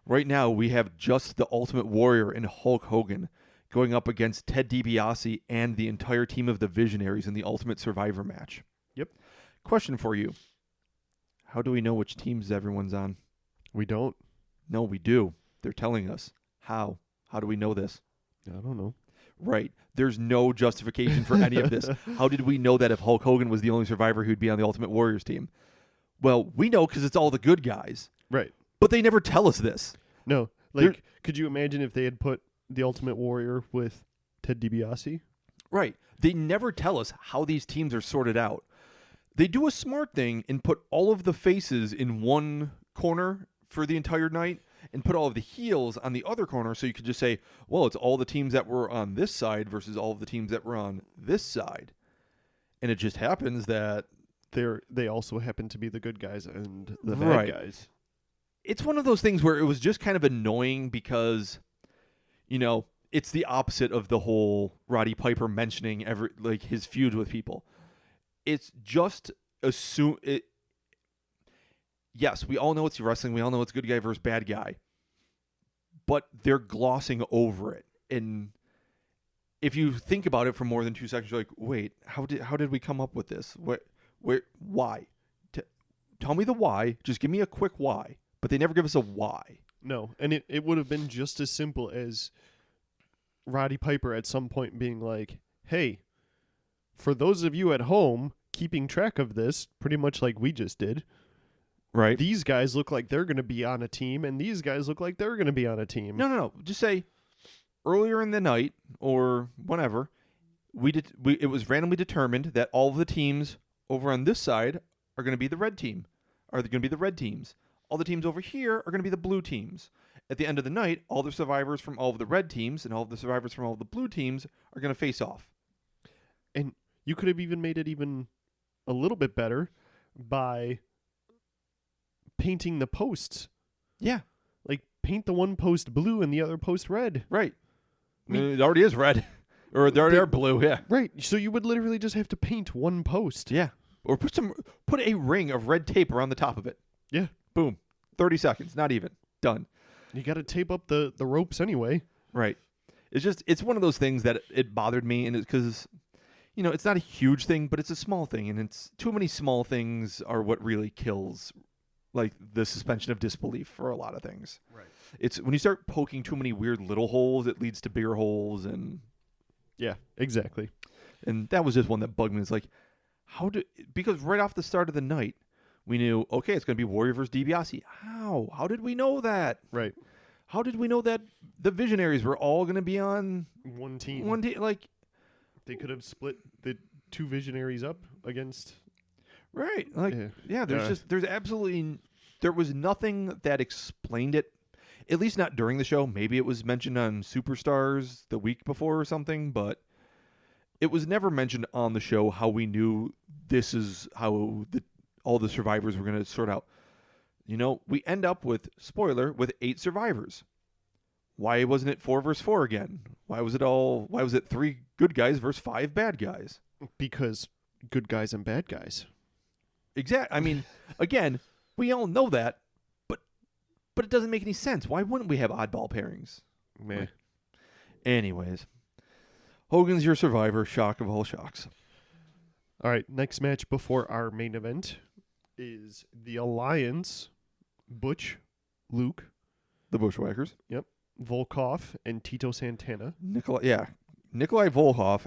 Right now, we have just the Ultimate Warrior and Hulk Hogan going up against Ted DiBiase and the entire team of the Visionaries in the Ultimate Survivor match. Yep. Question for you. How do we know which teams everyone's on? We don't. No, we do. They're telling us. How? How do we know this? I don't know. Right. There's no justification for any of this. How did we know that if Hulk Hogan was the only survivor who'd be on the Ultimate Warriors team? Well, we know because it's all the good guys. Right. But they never tell us this. No. Like, could you imagine if they had put the Ultimate Warrior with Ted DiBiase? Right. They never tell us how these teams are sorted out. They do a smart thing and put all of the faces in one corner for the entire night and put all of the heels on the other corner, so you could just say, well, it's all the teams that were on this side versus all of the teams that were on this side. And it just happens that They also happen to be the good guys and the Right. bad guys. it's one of those things where it was just kind of annoying because, it's the opposite of the whole Roddy Piper mentioning his feud with people. It's just assume it. Yes, we all know it's wrestling. We all know it's good guy versus bad guy. But they're glossing over it. And if you think about it for more than 2 seconds, you're like, wait, how did we come up with this? Why? Tell me the why. Just give me a quick why. But they never give us a why. No. And it would have been just as simple as Roddy Piper at some point being like, hey, for those of you at home keeping track of this, pretty much like we just did, Right? these guys look like they're going to be on a team, and these guys look like they're going to be on a team. No. Just say earlier in the night or whenever it was randomly determined that all of the teams over on this side are going to be the red team. Are they going to be the red teams? All the teams over here are going to be the blue teams. At the end of the night, all the survivors from all of the red teams and all of the survivors from all of the blue teams are going to face off. And you could have even made it even a little bit better by painting the posts. Yeah, Like, paint the one post blue and the other post red. right. I mean- It already is red. Or they already are blue, yeah. Right. So you would literally just have to paint one post. Yeah. Or put a ring of red tape around the top of it. Yeah. Boom. 30 seconds. Not even. Done. You got to tape up the ropes anyway. Right. It's one of those things that it bothered me, and it's because, it's not a huge thing, but it's a small thing, and it's too many small things are what really kills, like, the suspension of disbelief for a lot of things. Right. It's when you start poking too many weird little holes, it leads to bigger holes, and Yeah, exactly. that was just one that bugged me. It's like, because right off the start of the night, we knew, okay, it's going to be Warrior versus DiBiase. How? How did we know that? Right. How did we know that the Visionaries were all going to be on One team. one team? Like, They could have split the two Visionaries up against. right. Like, Yeah. there was nothing that explained it, at least not during the show. Maybe it was mentioned on Superstars the week before or something, but it was never mentioned on the show how we knew this is how all the survivors were going to sort out. We end up with, spoiler, with 8 survivors. Why wasn't it 4 versus 4 again? Why was it 3 good guys versus 5 bad guys? Because good guys and bad guys. Exactly. I mean, again, we all know that, but it doesn't make any sense. Why wouldn't we have oddball pairings? Meh. Anyways, Hogan's your survivor. Shock of all shocks. All right, next match before our main event is the Alliance, Butch, Luke, The Bushwhackers. Volkov, and Tito Santana. Nikolai Volkov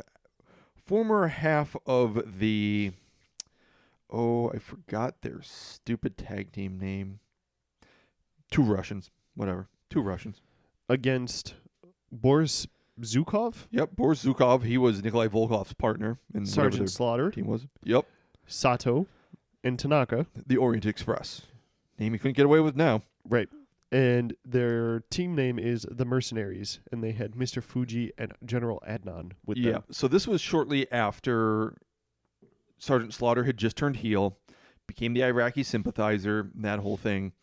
former half of the, I forgot their stupid tag team name. Two Russians. Against Boris Zukov, Yep, Boris Zukov. He was Nikolai Volkov's partner in whatever Sergeant their Slaughter, team was. Yep, Sato, and Tanaka. the Orient Express. Name you couldn't get away with now. Right. And their team name is the Mercenaries, and they had Mr. Fuji and General Adnan with Yeah, them. so this was shortly after Sergeant Slaughter had just turned heel, became the Iraqi sympathizer, that whole thing.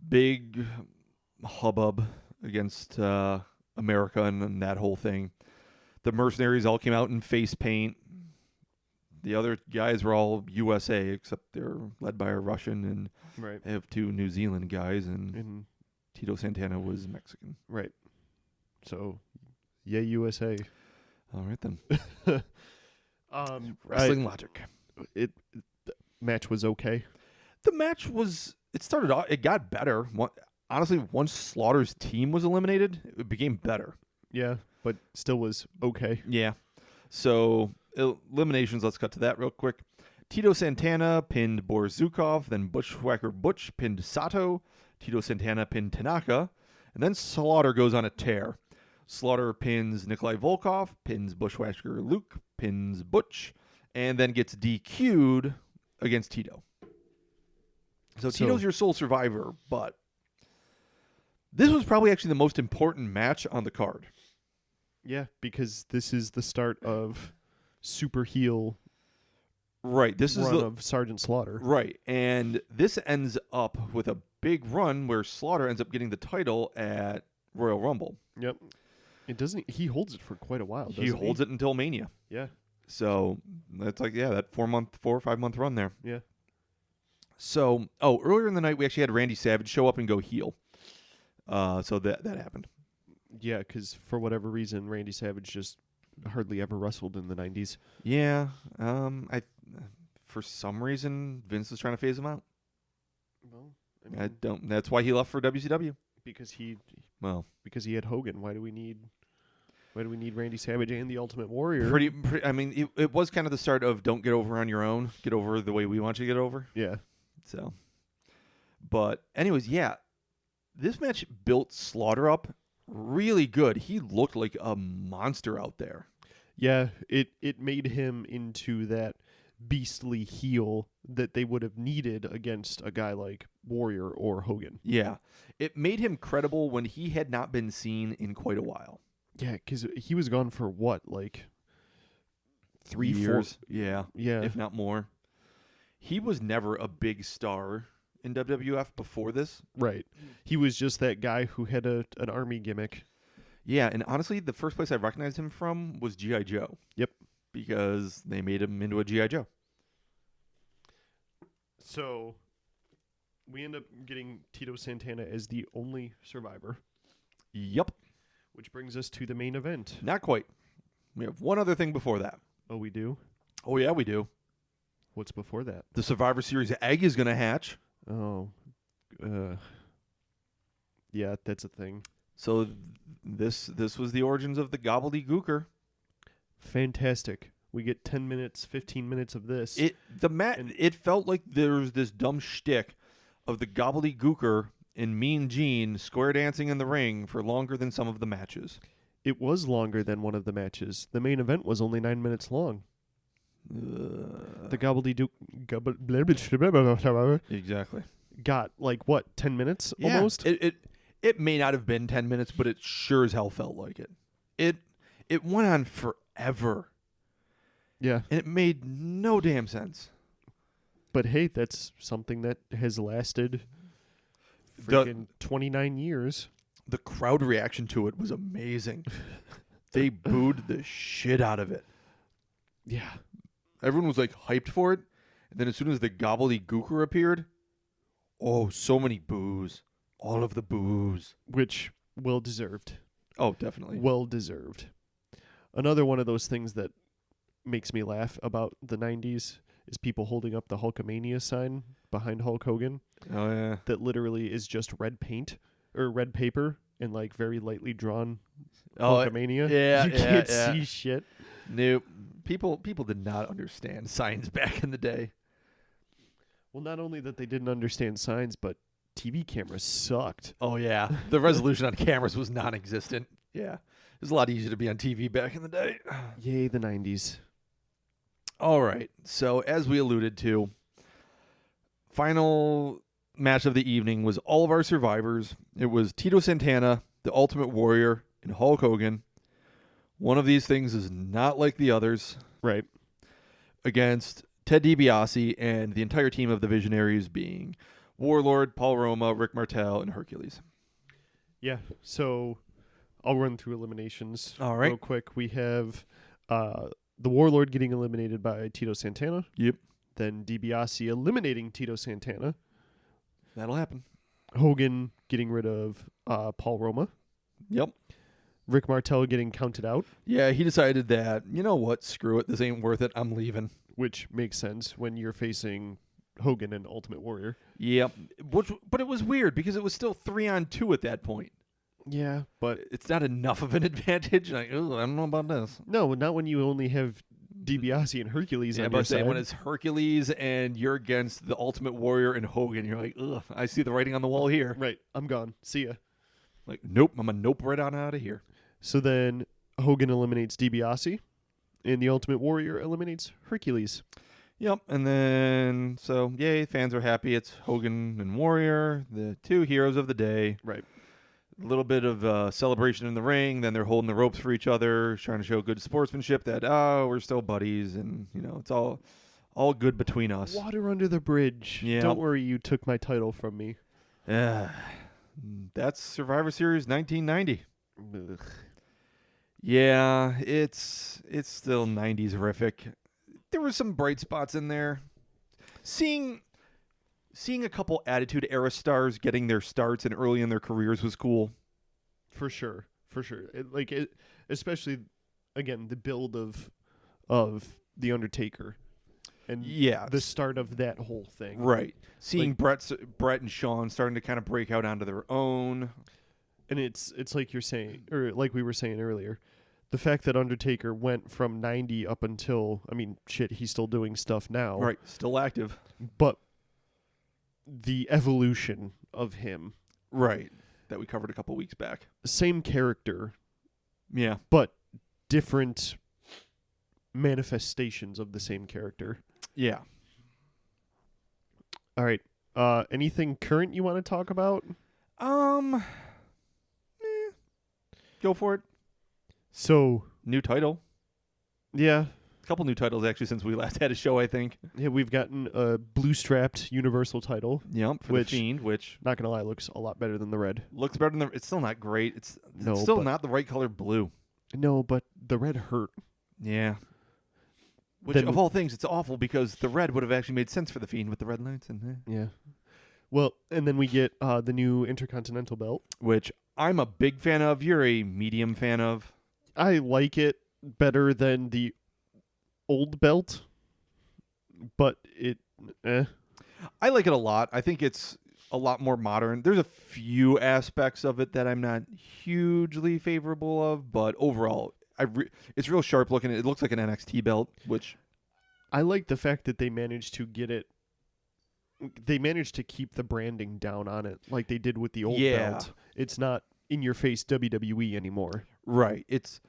Big hubbub against America and that whole thing. The mercenaries all came out in face paint. The other guys were all USA, except they're led by a Russian, and Right. they have two New Zealand guys, and Tito Santana was Mexican. Right. So, yeah, USA. All right, then. Wrestling logic. The match was okay. The match was, it started off, it got better. Honestly, once Slaughter's team was eliminated, it became better. Yeah, but still was okay. Yeah. So, eliminations, let's cut to that real quick. Tito Santana pinned Boris Zukov, then Bushwhacker Butch pinned Sato, Tito Santana pinned Tanaka, and then Slaughter goes on a tear. Slaughter pins Nikolai Volkov, pins Bushwhacker Luke, pins Butch, and then gets DQ'd against Tito. So Tito's your sole survivor, but this was probably actually the most important match on the card. Yeah, because this is the start of super heel Right. This is run the of Sergeant Slaughter. right, and this ends up with a big run where Slaughter ends up getting the title at Royal Rumble. Yep. It doesn't. He holds it for quite a while. He holds it until Mania. Yeah. So that's like that 4 or 5 month run there. Yeah. So earlier in the night we actually had Randy Savage show up and go heel. So that happened. Yeah, because for whatever reason, Randy Savage just hardly ever wrestled in the 90s. Yeah. For some reason Vince was trying to phase him out. Well, I don't. That's why he left for WCW. because he had Hogan. Why do we need Randy Savage and the Ultimate Warrior? Pretty I mean, it was kind of the start of don't get over on your own. Get over the way we want you to get over. Yeah. So, but anyways, yeah, this match built Slaughter up really good. He looked like a monster out there. Yeah, it made him into that beastly heel that they would have needed against a guy like Warrior or Hogan. Yeah, it made him credible when he had not been seen in quite a while. Yeah, because he was gone for what, like 3 years? 4 Yeah, Yeah. if not more. He was never a big star in WWF before this. Right. He was just that guy who had an army gimmick. Yeah, and honestly, the first place I recognized him from was G.I. Joe. Yep. Because they made him into a G.I. Joe. So we end up getting Tito Santana as the only survivor, Yep. which brings us to the main event. Not quite. We have one other thing before that. Oh, we do? Oh, yeah, we do. What's before that? The Survivor Series egg is going to hatch. Oh. Yeah, that's a thing. So this was the origins of the gobbledygooker. Fantastic. We get 10 minutes, 15 minutes of this. It felt like there was this dumb shtick of the gobbledygooker and Mean Gene square dancing in the ring for longer than some of the matches. It was longer than one of the matches. The main event was only 9 minutes long. The gobbledygook Exactly. got like what, 10 minutes almost? It may not have been 10 minutes, but it sure as hell felt like it. It went on forever. Yeah. And it made no damn sense. But hey, that's something that has lasted freaking 29 years. The crowd reaction to it was amazing. They booed the shit out of it. Yeah. Everyone was like hyped for it. And then as soon as the gobbledygooker appeared, oh, so many boos. All of the boos. Which, well deserved. Oh, definitely. Well deserved. Another one of those things that makes me laugh about the 90s is people holding up the Hulkamania sign behind Hulk Hogan. Oh, yeah. That literally is just red paint or red paper and like very lightly drawn Hulkamania. Yeah, You can't see shit. Nope. People did not understand signs back in the day. Well, not only that they didn't understand signs, but TV cameras sucked. Oh yeah, the resolution on cameras was non-existent. Yeah, it was a lot easier to be on TV back in the day. Yay, the 90s. All right, so as we alluded to, final match of the evening was all of our survivors. It was Tito Santana, the Ultimate Warrior, and Hulk Hogan. One of these things is not like the others. Right. Against Ted DiBiase and the entire team of the Visionaries being Warlord, Paul Roma, Rick Martel, and Hercules. Yeah, so I'll run through eliminations All right. real quick. We have the Warlord getting eliminated by Tito Santana. Yep. Then DiBiase eliminating Tito Santana. That'll happen. Hogan getting rid of Paul Roma. Yep. Rick Martel getting counted out, Yeah, he decided that, you know what, screw it, this ain't worth it, I'm leaving. which makes sense when you're facing Hogan and Ultimate Warrior. Yep. But it was weird because it was still 3-on-2 at that point. Yeah, but It's not enough of an advantage. Like, ugh, I don't know about this. no, not when you only have DiBiase and Hercules Yeah, on but your I'm saying side. when it's Hercules and you're against the Ultimate Warrior and Hogan, you're like, ugh, I see the writing on the wall here. Right, I'm gone. See ya. Like, nope, I'm a nope right on out of here. So then Hogan eliminates DiBiase, and the Ultimate Warrior eliminates Hercules. Yep, and then, so, yay, fans are happy. It's Hogan and Warrior, the two heroes of the day. Right. A little bit of celebration in the ring. Then they're holding the ropes for each other, trying to show good sportsmanship that, we're still buddies, and, it's all good between us. Water under the bridge. Yeah. Don't worry, you took my title from me. That's Survivor Series 1990. Ugh. Yeah, it's still 90s horrific. There were some bright spots in there. Seeing a couple Attitude Era stars getting their starts and early in their careers was cool. For sure. Especially, again, the build of The Undertaker. And Yeah. the start of that whole thing. Right. Seeing Brett and Shawn starting to kind of break out onto their own. And it's like you're saying, or like we were saying earlier, the fact that Undertaker went from 90 up until, he's still doing stuff now. Right. Still active. But the evolution of him, Right. That we covered a couple weeks back. same character, Yeah. but different manifestations of the same character. Yeah. All right. Anything current you want to talk about? Go for it. So, New title. yeah. A couple new titles actually since we last had a show, I think. Yeah, we've gotten a blue-strapped Universal title. Yep, for Which- the Fiend, which Not going to line looks a lot better than the red. looks better than the... It's still not great. It's No, still but- not the right color blue. No, but the red hurt. Yeah. Which, Then- of all things, it's awful because the red would have actually made sense for the Fiend with the red lights and Yeah. Well, and then we get the new Intercontinental belt. which I'm a big fan of. You're a medium fan of. I like it better than the old belt, but I like it a lot. I think it's a lot more modern. There's a few aspects of it that I'm not hugely favorable of, but overall, it's real sharp looking. It looks like an NXT belt, which I like the fact that they managed to get it. They managed to keep the branding down on it like they did with the old belt. It's not in your face WWE anymore. right. It's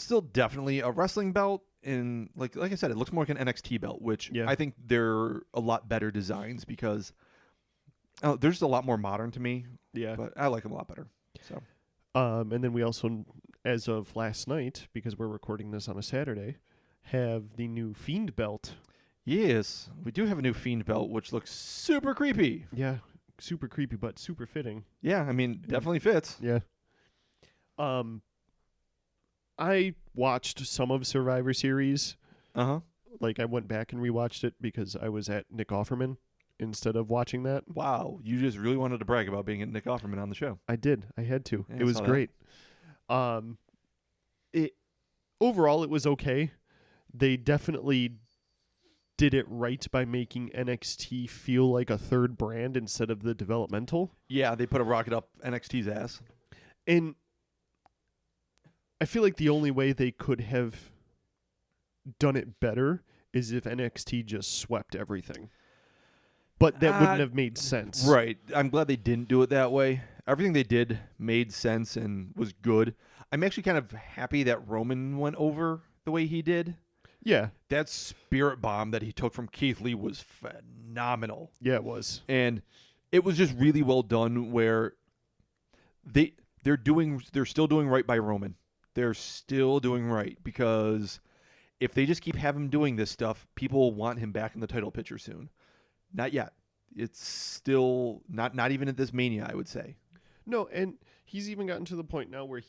still definitely a wrestling belt, and like I said, it looks more like an NXT belt, which Yeah. I think they're a lot better designs because they're just a lot more modern to me. Yeah. But I like them a lot better. So And then we also, as of last night, because we're recording this on a Saturday, have the new Fiend belt. yes, we do have a new Fiend belt, which looks super creepy. Yeah, super creepy, but super fitting. Yeah, I mean, definitely fits. Yeah. I watched some of Survivor Series. Uh-huh. Like, I went back and rewatched it because I was at Nick Offerman instead of watching that. Wow, you just really wanted to brag about being at Nick Offerman on the show. I did. I had to. Yeah, it I was saw that. great. Overall, it was okay. They definitely did it right by making NXT feel like a third brand instead of the developmental. Yeah, they put a rocket up NXT's ass. And I feel like the only way they could have done it better is if NXT just swept everything. But that wouldn't have made sense. Right. I'm glad they didn't do it that way. Everything they did made sense and was good. I'm actually kind of happy that Roman went over the way he did. Yeah. That spirit bomb that he took from Keith Lee was phenomenal. Yeah, it was. And it was just really well done where they're still doing right by Roman. They're still doing right because if they just keep having him doing this stuff, people will want him back in the title picture soon. Not yet. It's still not even at this Mania, I would say. No, and he's even gotten to the point now where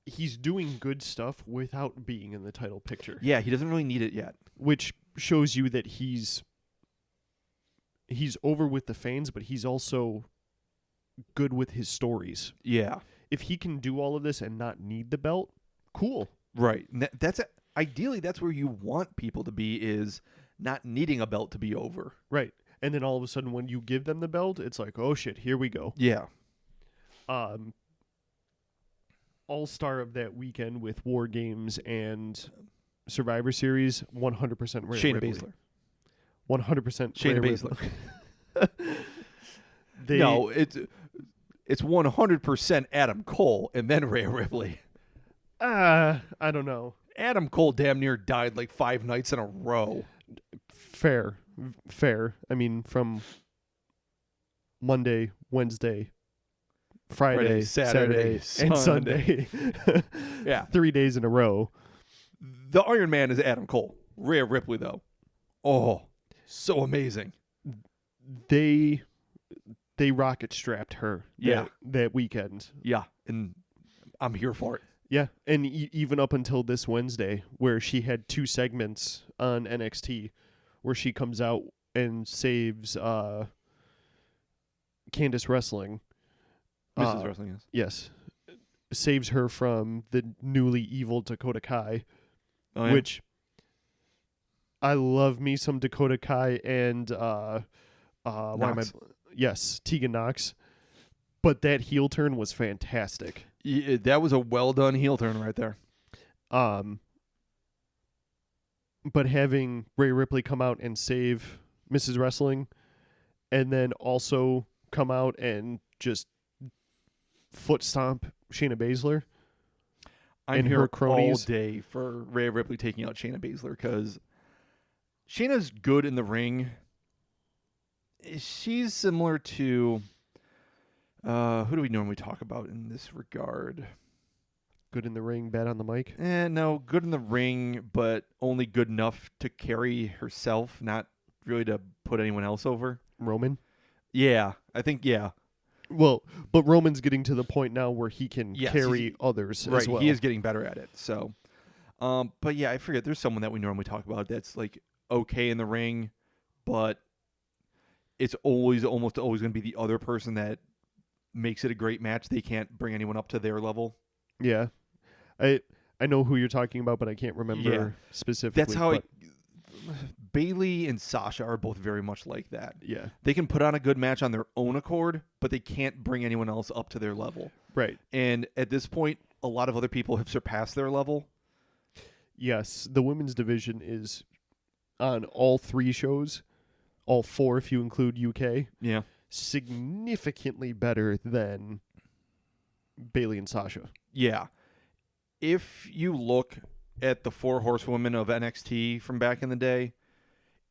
he's doing good stuff without being in the title picture. Yeah, he doesn't really need it yet. Which shows you that he's over with the fans, but he's also good with his stories. Yeah. If he can do all of this and not need the belt, cool. Right. Ideally, that's where you want people to be, is not needing a belt to be over. Right. And then all of a sudden when you give them the belt, it's like, oh shit, here we go. Yeah. All-star of that weekend with War Games and Survivor Series, 100% Rhea Shayna Ripley. Baszler. 100% Shayna Rhea Baszler. Ripley. No, it's 100% Adam Cole and then Rhea Ripley. I don't know. Adam Cole damn near died like 5 nights in a row. Fair. I mean, from Monday, Wednesday, Friday, Saturday, and Sunday. Yeah. 3 days in a row. The Iron Man is Adam Cole. Rhea Ripley, though. Oh, so amazing. They rocket strapped her that weekend. Yeah, and I'm here for it. Yeah, and even up until this Wednesday, where she had 2 segments on NXT, where she comes out and saves Candice Wrestling. Mrs. Wrestling, yes. Yes. Saves her from the newly evil Dakota Kai, Oh, yeah? which I love me some Dakota Kai and Knox. Yes, Tegan Knox. But that heel turn was fantastic. Yeah, that was a well-done heel turn right there. But having Rhea Ripley come out and save Mrs. Wrestling, and then also come out and just foot stomp Shayna Baszler. I'm and here her cronies. all day for Rhea Ripley taking out Shayna Baszler because Shayna's good in the ring. She's similar to who do we normally talk about in this regard? Good in the ring, bad on the mic. No, good in the ring, but only good enough to carry herself, not really to put anyone else over. Roman? Yeah, I think, yeah. Well, but Roman's getting to the point now where he can Yes, carry others Right, as well. he is getting better at it. So, but yeah, I forget. There's someone that we normally talk about that's like okay in the ring, but it's almost always going to be the other person that makes it a great match. They can't bring anyone up to their level. Yeah. I know who you're talking about, but I can't remember specifically. That's how Bailey and Sasha are both very much like that. Yeah. They can put on a good match on their own accord, but they can't bring anyone else up to their level. Right. And at this point, a lot of other people have surpassed their level. Yes, the women's division is on all 3 shows, all 4 if you include UK, Yeah. significantly better than Bailey and Sasha. Yeah. If you look at the 4 horsewomen of NXT from back in the day,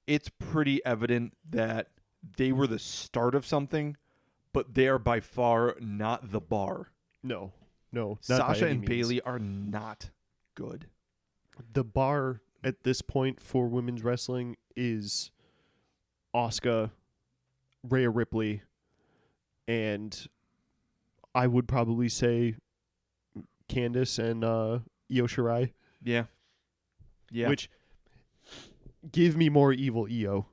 it's pretty evident that they were the start of something, but they are by far not the bar. No, not Sasha by any and means. Bailey are not good. The bar at this point for women's wrestling is Asuka, Rhea Ripley, and I would probably say Candice and Io Shirai. Yeah. Yeah. Which, give me more evil Io.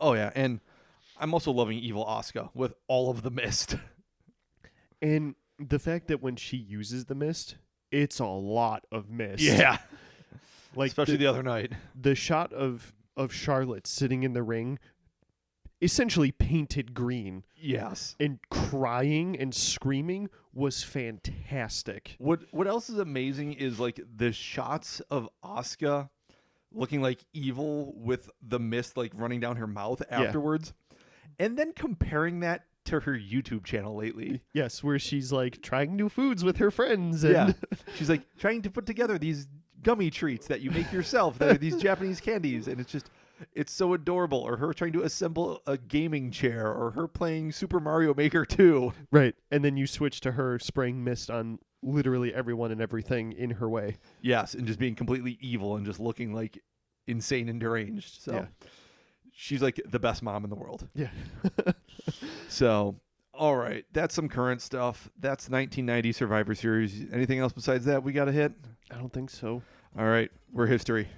Oh, yeah. And I'm also loving Evil Asuka with all of the mist. And the fact that when she uses the mist, it's a lot of mist. Yeah. Like Especially the other night. The shot of Charlotte sitting in the ring, essentially painted green, Yes. and crying and screaming was fantastic. What else is amazing is like the shots of Asuka looking like evil with the mist like running down her mouth afterwards. And then comparing that to her YouTube channel lately. Yes, where she's like trying new foods with her friends. And Yeah. She's like trying to put together these gummy treats that you make yourself. That are these Japanese candies. And it's so adorable. Or her trying to assemble a gaming chair. Or her playing Super Mario Maker 2. Right. And then you switch to her spraying mist on literally everyone and everything in her way. Yes. And just being completely evil and just looking like insane and deranged. So she's like the best mom in the world. Yeah. So, all right. That's some current stuff. That's 1990 Survivor Series. Anything else besides that we got to hit? I don't think so. All right. We're history.